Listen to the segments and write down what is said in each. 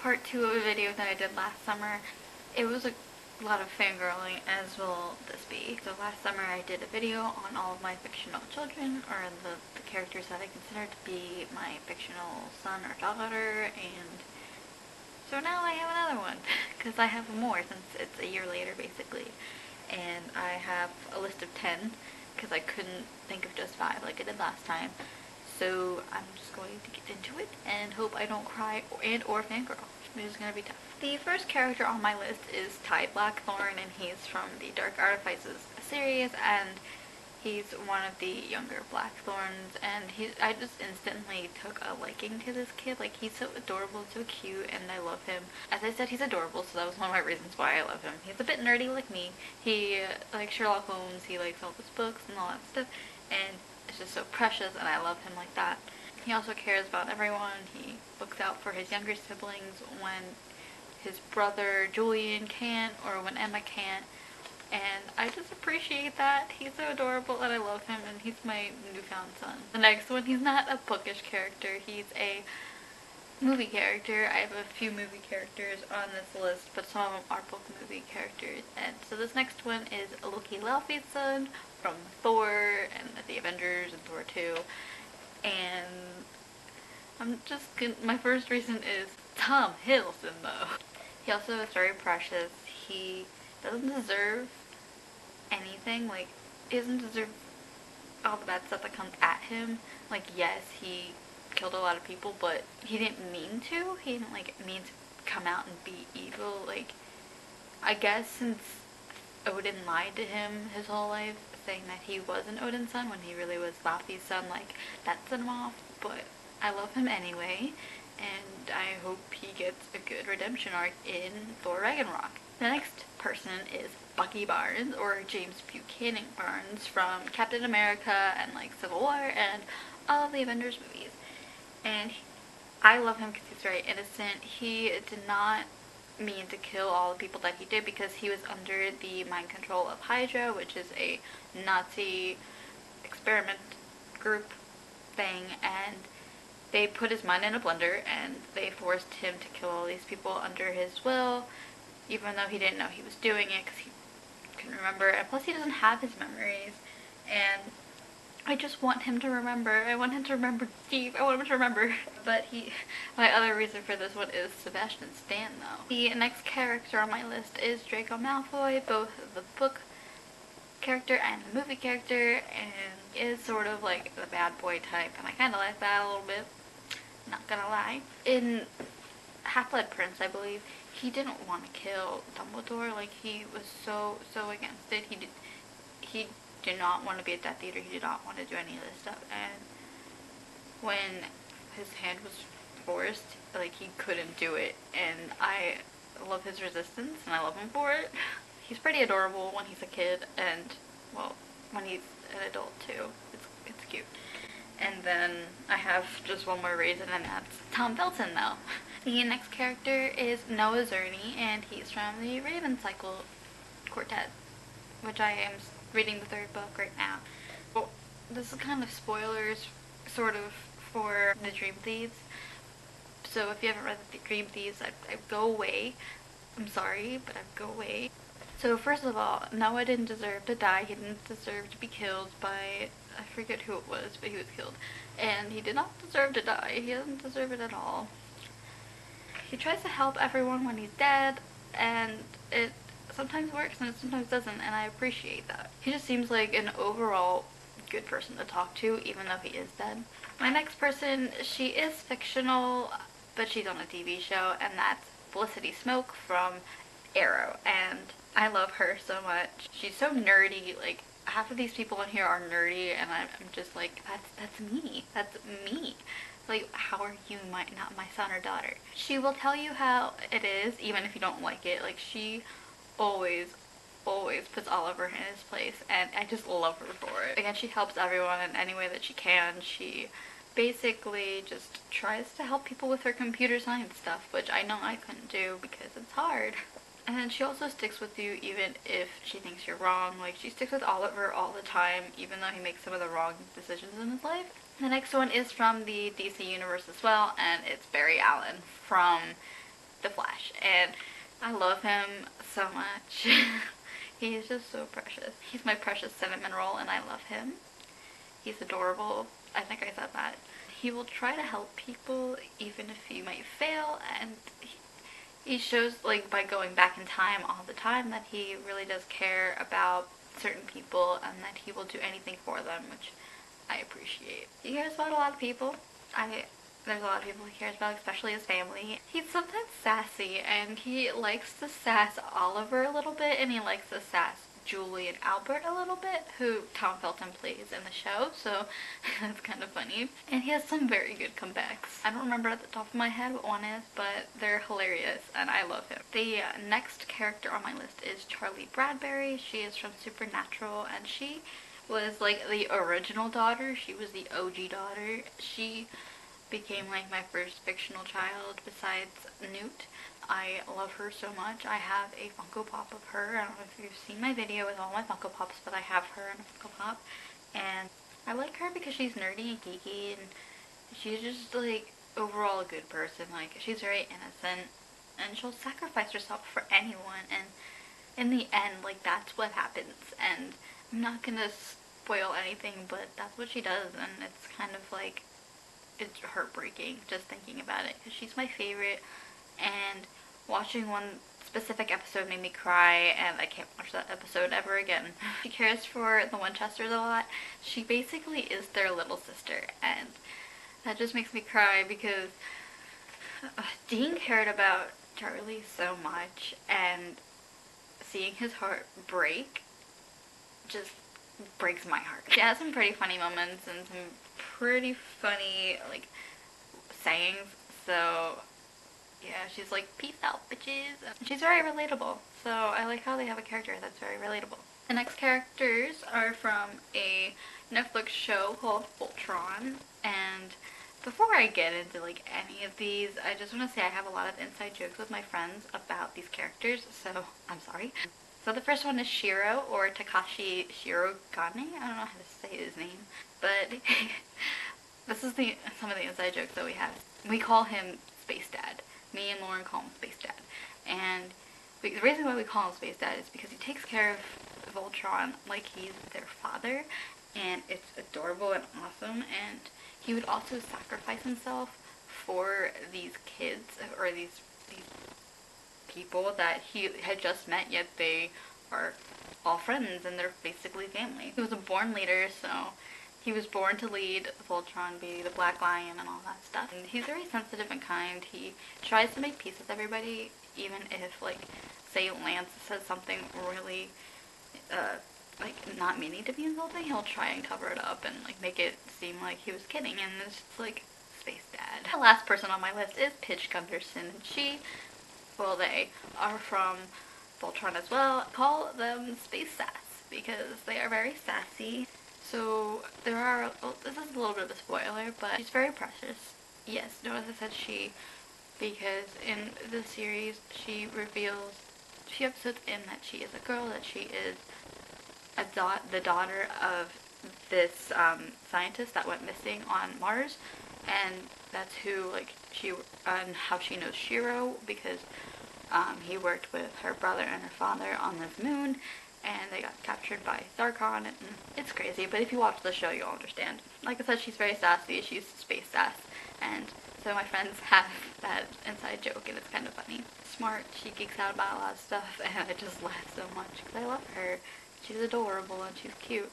part 2 of a video that I did last summer. It was a lot of fangirling, as will this be. So last summer I did a video on all of my fictional children, or the characters that I consider to be my fictional son or daughter, and so now I have another one, because I have more since it's a year later basically. And I have a list of 10, because I couldn't think of just 5 like I did last time. So I'm just going to get into it and hope I don't cry or fangirl. Which is going to be tough. The first character on my list is Ty Blackthorn, and he's from the Dark Artifices series, and he's one of the younger Blackthorns, and I just instantly took a liking to this kid. Like, he's so adorable, so cute, and I love him. As I said, he's adorable, so that was one of my reasons why I love him. He's a bit nerdy like me. He likes Sherlock Holmes, he likes all his books and all that stuff, and it's just so precious, and I love him like that. He also cares about everyone. He looks out for his younger siblings when his brother Julian can't, or when Emma can't, and I just appreciate that. He's so adorable and I love him, and he's my newfound son. The next one, he's not a bookish character, he's a movie character. I have a few movie characters on this list, but some of them are book movie characters. And so this next one is Loki Laufey's son from Thor and the Avengers and Thor 2. And I'm just gonna, my first reason is Tom Hiddleston though. He also is very precious. He doesn't deserve anything. Like, he doesn't deserve all the bad stuff that comes at him. Like, yes, he killed a lot of people, but he didn't mean to. He didn't like mean to come out and be evil. Like, I guess since Odin lied to him his whole life, saying that he wasn't Odin's son when he really was Laufey's son, like, that set him off. But I love him anyway, and I hope he gets a good redemption arc in Thor Ragnarok. The next person is Bucky Barnes, or James Buchanan Barnes, from Captain America and like Civil War and all of the Avengers movies. And I love him because he's very innocent. He did not mean to kill all the people that he did because he was under the mind control of Hydra, which is a Nazi experiment group thing, and they put his mind in a blender and they forced him to kill all these people under his will, even though he didn't know he was doing it because he couldn't remember, and plus he doesn't have his memories. And I just want him to remember. I want him to remember Steve. I want him to remember. But my other reason for this one is Sebastian Stan though. The next character on my list is Draco Malfoy, both the book character and the movie character, and is sort of like the bad boy type, and I kind of like that a little bit, not gonna lie. In Half-Blood Prince, I believe, he didn't want to kill Dumbledore. Like, he was so against it. He did not want to be a Death Eater. He did not want to do any of this stuff, and when his hand was forced, like, he couldn't do it, and I love his resistance and I love him for it. He's pretty adorable when he's a kid, and well, when he's an adult too. It's cute. And then I have just one more reason, and that's Tom Felton though. The next character is Noah Zerny, and he's from the Raven Cycle Quartet, which I am reading the 3rd book right now. Well, this is kind of spoilers, sort of, for the Dream Thieves. So if you haven't read the Dream Thieves, I'd go away. I'm sorry, but I'd go away. So first of all, Noah didn't deserve to die. He didn't deserve to be killed by, I forget who it was, but he was killed. And he did not deserve to die. He doesn't deserve it at all. He tries to help everyone when he's dead, and it sometimes works and it sometimes doesn't, and I appreciate that. He just seems like an overall good person to talk to, even though he is dead. My next person, she is fictional, but she's on a TV show, and that's Felicity Smoke from Arrow, and I love her so much. She's so nerdy. Like, half of these people in here are nerdy, and I'm just like, that's me. That's me. Like, how are you not my son or daughter? She will tell you how it is, even if you don't like it. Like, she always puts Oliver in his place, and I just love her for it. Again, she helps everyone in any way that she can. She basically just tries to help people with her computer science stuff, which I know I couldn't do because it's hard. And then she also sticks with you even if she thinks you're wrong. Like, she sticks with Oliver all the time, even though he makes some of the wrong decisions in his life. The next one is from the DC universe as well, and it's Barry Allen from the Flash, and I love him so much. He is just so precious. He's my precious cinnamon roll, and I love him. He's adorable. I think I said that. He will try to help people even if he might fail, and he shows, like, by going back in time all the time, that he really does care about certain people and that he will do anything for them, which I appreciate. He cares about a lot of people. There's a lot of people he cares about, especially his family. He's sometimes sassy, and he likes to sass Oliver a little bit, and he likes to sass Julie and Albert a little bit, who Tom Felton plays in the show, so that's kind of funny. And he has some very good comebacks. I don't remember at the top of my head what one is, but they're hilarious, and I love him. The next character on my list is Charlie Bradbury. She is from Supernatural, and she was like the original daughter. She was the OG daughter. She became like my first fictional child besides Newt. I love her so much. I have a Funko Pop of her. I don't know if you've seen my video with all my Funko Pops, but I have her in a Funko Pop. And I like her because she's nerdy and geeky, and she's just like overall a good person. Like, she's very innocent, and she'll sacrifice herself for anyone, and in the end, like, that's what happens. And I'm not gonna spoil anything, but that's what she does, and it's kind of like, it's heartbreaking just thinking about it, because she's my favorite, and watching one specific episode made me cry, and I can't watch that episode ever again. She cares for the Winchesters a lot. She basically is their little sister, and that just makes me cry because Dean cared about Charlie so much, and seeing his heart break just breaks my heart. She has some pretty funny moments and some pretty funny, like, sayings, so yeah, she's like, peace out, bitches. She's very relatable, so I like how they have a character that's very relatable. The next characters are from a Netflix show called Voltron, and before I get into like any of these, I just want to say I have a lot of inside jokes with my friends about these characters, so I'm sorry. So the first one is Shiro, or Takashi Shirogane. I don't know how to say his name, but this is some of the inside jokes that we have. We call him Space Dad. Me and Lauren call him Space Dad. And the reason why we call him Space Dad is because he takes care of Voltron like he's their father, and it's adorable and awesome, and he would also sacrifice himself for these kids, or these people that he had just met, yet they are all friends and they're basically family. He was a born leader, so he was born to lead Voltron, be the Black Lion and all that stuff. And he's very sensitive and kind. He tries to make peace with everybody, even if, like, say Lance says something really, like, not meaning to be insulting, he'll try and cover it up and, like, make it seem like he was kidding, and it's just, like, Space Dad. The last person on my list is Pidge Gunderson. They are from Voltron as well. I call them Space Sass because they are very sassy. So this is a little bit of a spoiler, but she's very precious. Yes, notice I said she, because in the series she reveals a few episodes in that she is a girl, that she is the daughter of this scientist that went missing on Mars, and that's who, like, and how she knows Shiro, because he worked with her brother and her father on this moon, and they got captured by Zarkon, and it's crazy, but if you watch the show, you'll understand. Like I said, she's very sassy, she's Space Sass, and so my friends have that inside joke, and it's kind of funny. Smart, she geeks out about a lot of stuff, and I just laugh so much, because I love her. She's adorable, and she's cute.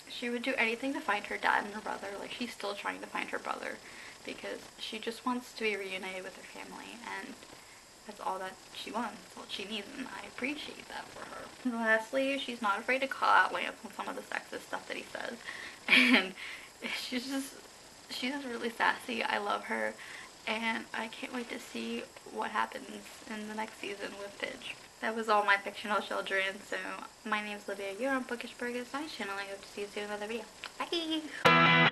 She would do anything to find her dad and her brother. Like, she's still trying to find her brother, because she just wants to be reunited with her family, and that's all that she wants, that's what she needs, and I appreciate that for her. And lastly, she's not afraid to call out Lance on some of the sexist stuff that he says, and she's just really sassy. I love her, and I can't wait to see what happens in the next season with Pidge. That was all my fictional children, so my name's Livia, you're on Bookish Burgers, my channel, I hope to see you soon in another video. Bye!